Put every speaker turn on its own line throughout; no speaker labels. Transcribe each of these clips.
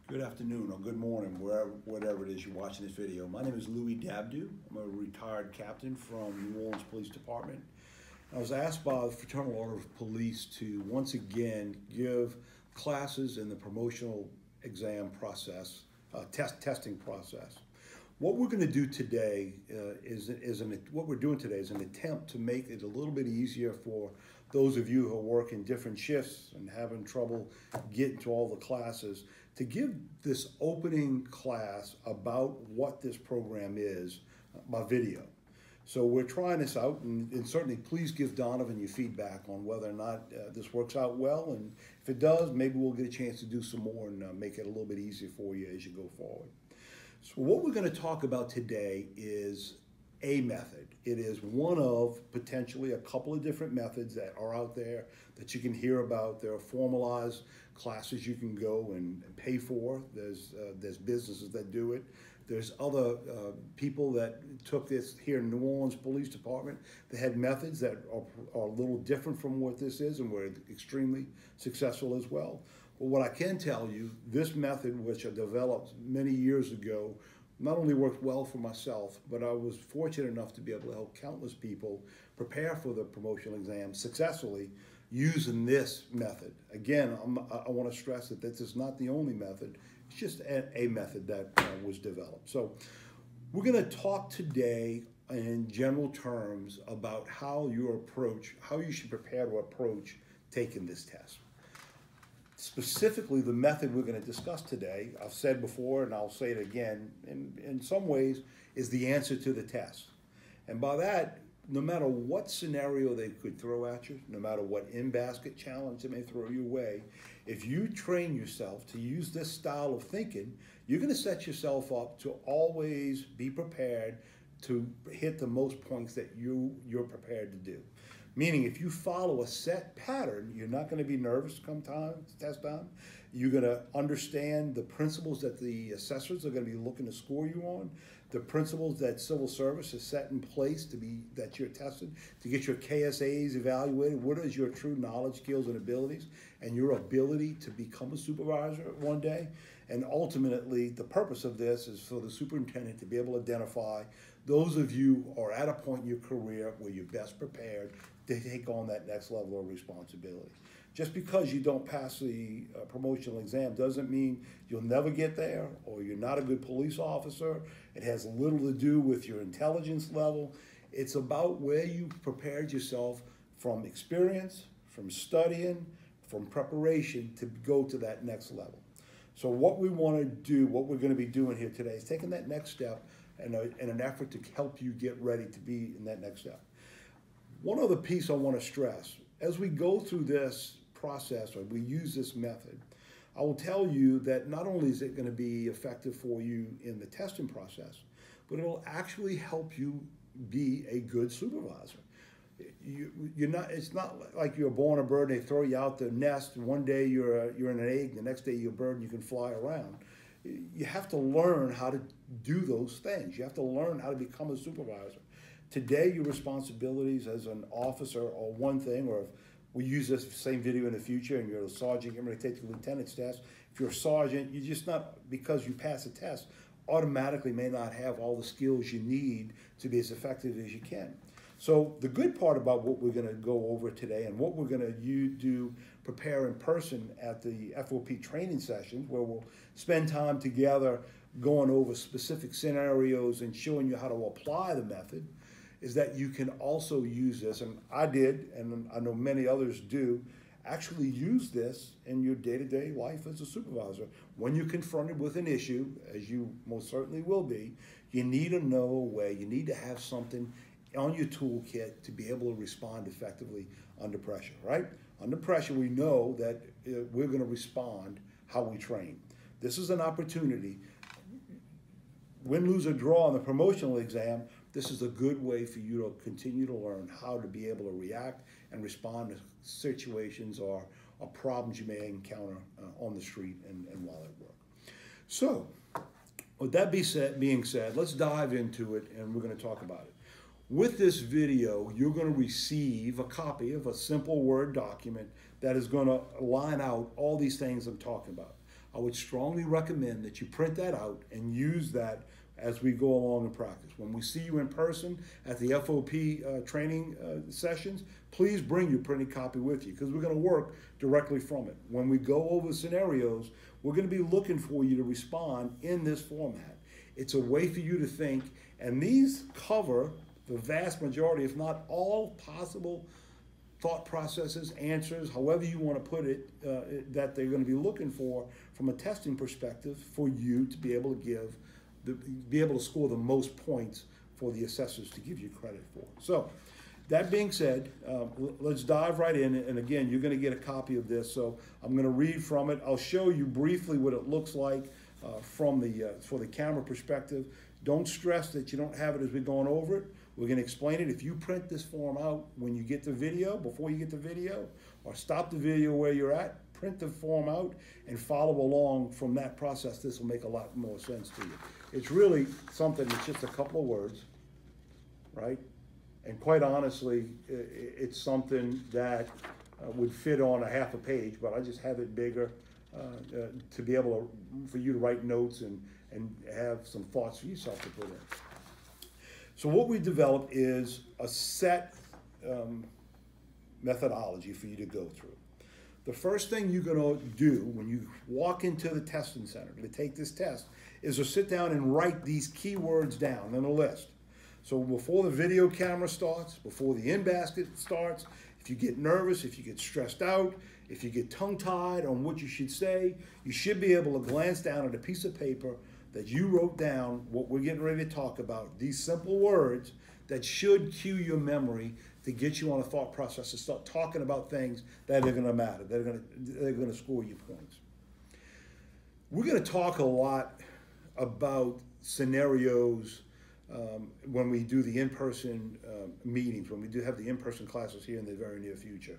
Good afternoon or good morning, whatever it is you're watching this video. My name is Louie Dabdoub. I'm a retired captain from New Orleans Police Department. I was asked by the Fraternal Order of Police to once again give classes in the promotional exam process, testing process. What we're going to do today is an attempt to make it a little bit easier for those of you who work in different shifts and having trouble getting to all the classes, to give this opening class about what this program is by video. So we're trying this out, and certainly please give Donovan your feedback on whether or not this works out well, and if it does, maybe we'll get a chance to do some more and make it a little bit easier for you as you go forward. So what we're going to talk about today is a method. It is one of potentially a couple of different methods that are out there that you can hear about. There are formalized classes you can go and pay for. There's businesses that do it. There's other people that took this here in New Orleans Police Department that had methods that are a little different from what this is and were extremely successful as well. But what I can tell you, this method, which I developed many years ago, not only worked well for myself, but I was fortunate enough to be able to help countless people prepare for the promotional exam successfully using this method. Again, I want to stress that this is not the only method. It's just a method that was developed. So we're going to talk today in general terms about how you should prepare to approach taking this test. Specifically, the method we're going to discuss today, I've said before and I'll say it again, in some ways is the answer to the test. And by that, no matter what scenario they could throw at you, no matter what in-basket challenge they may throw your way, if you train yourself to use this style of thinking, you're going to set yourself up to always be prepared to hit the most points that you're prepared to do. Meaning, if you follow a set pattern, you're not going to be nervous come test time. You're going to understand the principles that the assessors are going to be looking to score you on, the principles that civil service has set in place that you're tested, to get your KSAs evaluated. What is your true knowledge, skills, and abilities, and your ability to become a supervisor one day? And ultimately, the purpose of this is for the superintendent to be able to identify those of you who are at a point in your career where you're best prepared to take on that next level of responsibility. Just because you don't pass the promotional exam doesn't mean you'll never get there or you're not a good police officer. It has little to do with your intelligence level. It's about where you prepared yourself from experience, from studying, from preparation to go to that next level. So what we want to do, what we're going to be doing here today is taking that next step in an effort to help you get ready to be in that next step. One other piece I want to stress, as we go through this process or we use this method, I will tell you that not only is it going to be effective for you in the testing process, but it will actually help you be a good supervisor. It's not like you're born a bird and they throw you out the nest and one day you're in an egg, the next day you're a bird and you can fly around. You have to learn how to do those things. You have to learn how to become a supervisor. Today, your responsibilities as an officer are one thing, or if we use this same video in the future and you're a sergeant, you're going to take the lieutenant's test. If you're a sergeant, you're just not, because you pass a test, automatically may not have all the skills you need to be as effective as you can. So the good part about what we're going to go over today and what we're going to prepare in person at the FOP training sessions, where we'll spend time together going over specific scenarios and showing you how to apply the method, is that you can also use this, and I did, and I know many others do, actually use this in your day-to-day life as a supervisor. When you're confronted with an issue, as you most certainly will be, you need to know a way, you need to have something on your toolkit to be able to respond effectively under pressure, right? Under pressure, we know that we're going to respond how we train. This is an opportunity. Win, lose, or draw on the promotional exam, this is a good way for you to continue to learn how to be able to react and respond to situations or problems you may encounter on the street and while at work. So, with that being said, let's dive into it and we're going to talk about it. With this video, you're going to receive a copy of a simple Word document that is going to line out all these things I'm talking about. I would strongly recommend that you print that out and use that as we go along in practice. When we see you in person at the FOP training sessions, please bring your printed copy with you, because we're going to work directly from it. When we go over scenarios, we're going to be looking for you to respond in this format. It's a way for you to think, and these cover the vast majority, if not all, possible thought processes, answers, however you want to put it, that they're going to be looking for from a testing perspective for you to be able to be able to score the most points for the assessors to give you credit for. So, that being said, let's dive right in. And again, you're going to get a copy of this. So I'm going to read from it. I'll show you briefly what it looks like for the camera perspective. Don't stress that you don't have it as we're going over it. We're going to explain it. If you print this form out when you get the video, before you get the video, or stop the video where you're at, print the form out and follow along from that process. This will make a lot more sense to you. It's really something that's just a couple of words, right? And quite honestly, it's something that would fit on a half a page, but I just have it bigger to be able for you to write notes and have some thoughts for yourself to put in. So what we developed is a set methodology for you to go through. The first thing you're going to do when you walk into the testing center to take this test is to sit down and write these keywords down in a list. So before the video camera starts, before the in-basket starts, if you get nervous, if you get stressed out, if you get tongue-tied on what you should say, you should be able to glance down at a piece of paper that you wrote down what we're getting ready to talk about, these simple words that should cue your memory to get you on a thought process to start talking about things that are going to matter, they're going to score you points. We're going to talk a lot about scenarios when we do the in-person meetings, when we do have the in-person classes here in the very near future,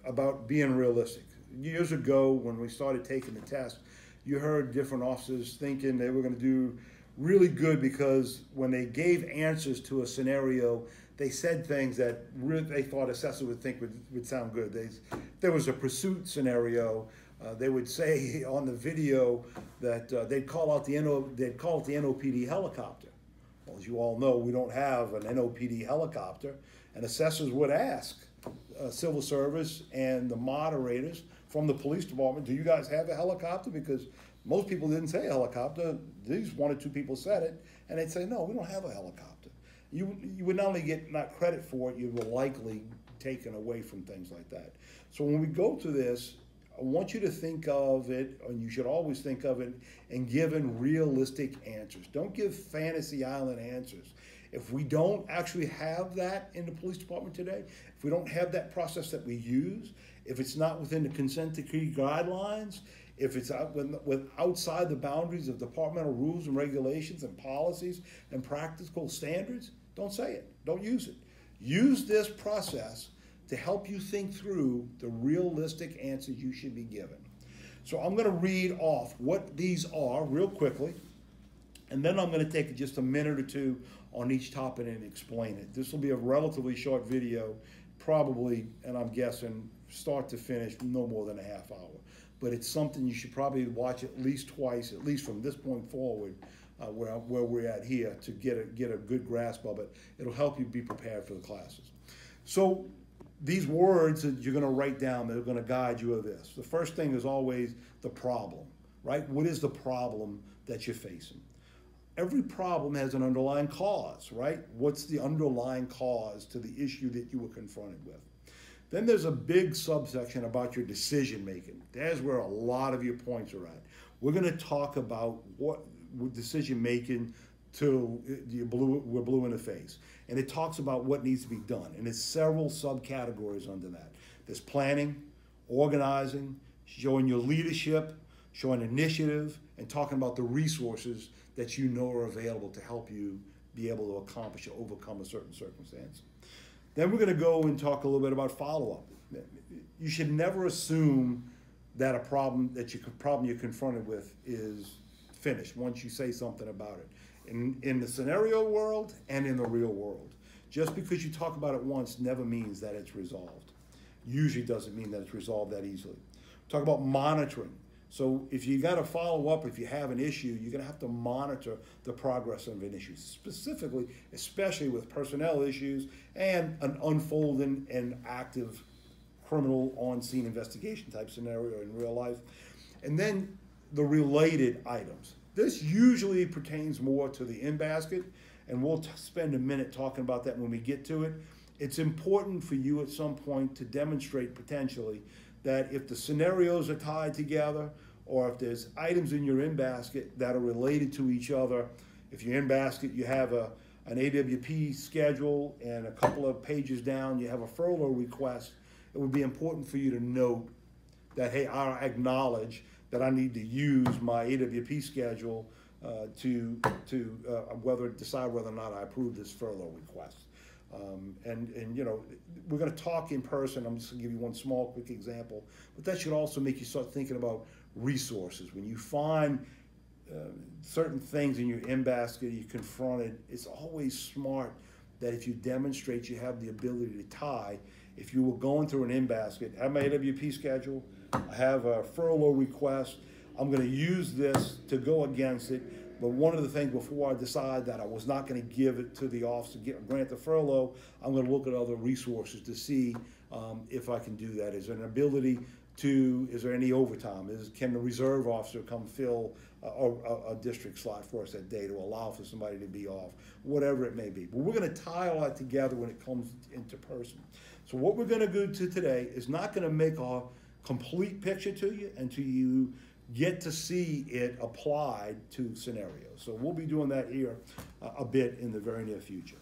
about being realistic. Years ago, when we started taking the test, you heard different officers thinking they were going to do really good because when they gave answers to a scenario, they said things that they thought assessors would think would sound good. There was a pursuit scenario. They would say on the video that they'd call it the NOPD helicopter. Well, as you all know, we don't have an NOPD helicopter, and assessors would ask civil service and the moderators from the police department, do you guys have a helicopter? Because most people didn't say helicopter. These one or two people said it, and they'd say, no, we don't have a helicopter. You would not only get not credit for it, you were likely taken away from things like that. So when we go to this, I want you to think of it, and you should always think of it, and given realistic answers. Don't give fantasy island answers. If we don't actually have that in the police department today, if we don't have that process that we use, if it's not within the consent decree guidelines, if it's outside the boundaries of departmental rules and regulations and policies and practical standards, don't say it. Don't use it. Use this process to help you think through the realistic answers you should be given. So I'm going to read off what these are real quickly, and then I'm going to take just a minute or two on each topic and explain it. This will be a relatively short video, probably, and I'm guessing, start to finish, no more than a half hour. But it's something you should probably watch at least twice, at least from this point forward, where we're at here, to get a good grasp of it. It'll help you be prepared for the classes. So these words that you're going to write down, that are going to guide you of this. The first thing is always the problem, right? What is the problem that you're facing? Every problem has an underlying cause, right? What's the underlying cause to the issue that you were confronted with? Then there's a big subsection about your decision making. That's where a lot of your points are at. We're going to talk about what decision making till we're blue in the face. And it talks about what needs to be done. And there's several subcategories under that. There's planning, organizing, showing your leadership, showing initiative, and talking about the resources that you know are available to help you be able to accomplish or overcome a certain circumstance. Then we're going to go and talk a little bit about follow-up. You should never assume that a problem you're confronted with is finished once you say something about it. In the scenario world and in the real world. Just because you talk about it once never means that it's resolved. Usually doesn't mean that it's resolved that easily. Talk about monitoring. So if you got to follow up, if you have an issue, you're going to have to monitor the progress of an issue, specifically, especially with personnel issues and an unfolding and active criminal on-scene investigation type scenario in real life. And then the related items. This usually pertains more to the in-basket, and we'll spend a minute talking about that when we get to it. It's important for you at some point to demonstrate potentially that if the scenarios are tied together, or if there's items in your in-basket that are related to each other. If you're in-basket, you have an AWP schedule, and a couple of pages down, you have a furlough request. It would be important for you to note that, hey, I acknowledge that I need to use my AWP schedule to decide whether or not I approve this furlough request. And you know, we're going to talk in person. I'm just going to give you one small quick example, but that should also make you start thinking about resources. When you find certain things in your in-basket, you're confronted, it's always smart that if you demonstrate you have the ability to tie, if you were going through an in-basket, I have my AWP schedule, I have a furlough request, I'm going to use this to go against it. But one of the things before I decide that I was not going to give it to the officer to grant the furlough, I'm going to look at other resources to see if I can do that. Is there an ability to, is there any overtime? Can the reserve officer come fill a district slot for us that day to allow for somebody to be off? Whatever it may be. But we're going to tie all that together when it comes into person. So what we're going to go to today is not going to make a complete picture to you until you get to see it applied to scenarios. So we'll be doing that here a bit in the very near future.